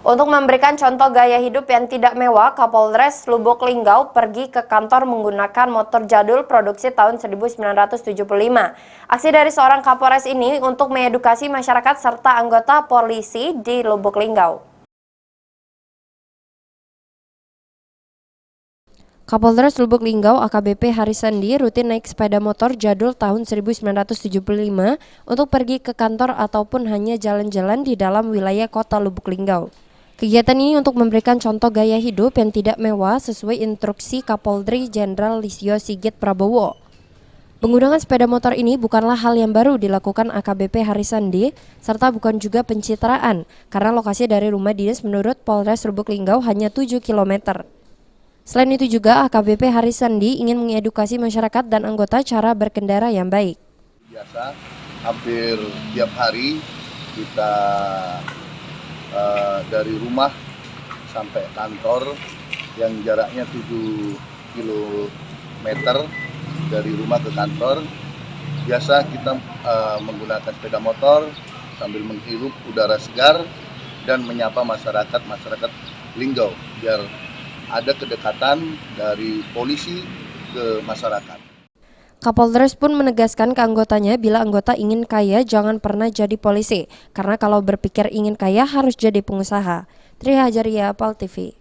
Untuk memberikan contoh gaya hidup yang tidak mewah, Kapolres Lubuk Linggau pergi ke kantor menggunakan motor jadul produksi tahun 1975. Aksi dari seorang Kapolres ini untuk mengedukasi masyarakat serta anggota polisi di Lubuk Linggau. Kapolres Lubuk Linggau AKBP Harisandi rutin naik sepeda motor jadul tahun 1975 untuk pergi ke kantor ataupun hanya jalan-jalan di dalam wilayah kota Lubuk Linggau. Kegiatan ini untuk memberikan contoh gaya hidup yang tidak mewah sesuai instruksi Kapolri Jenderal Listio Sigit Prabowo. Penggunaan sepeda motor ini bukanlah hal yang baru dilakukan AKBP Harisandi, serta bukan juga pencitraan, karena lokasi dari rumah dinas menurut Polres Lubuk Linggau hanya 7 km. Selain itu juga AKBP Harisandi ingin mengedukasi masyarakat dan anggota cara berkendara yang baik. Biasa, hampir tiap hari kita dari rumah sampai kantor yang jaraknya 7 km dari rumah ke kantor. Biasa kita menggunakan sepeda motor sambil menghirup udara segar dan menyapa masyarakat Linggau biar ada kedekatan dari polisi ke masyarakat. Kapolres pun menegaskan ke anggotanya bila anggota ingin kaya jangan pernah jadi polisi, karena kalau berpikir ingin kaya harus jadi pengusaha. Tri Hajaria, PAL TV.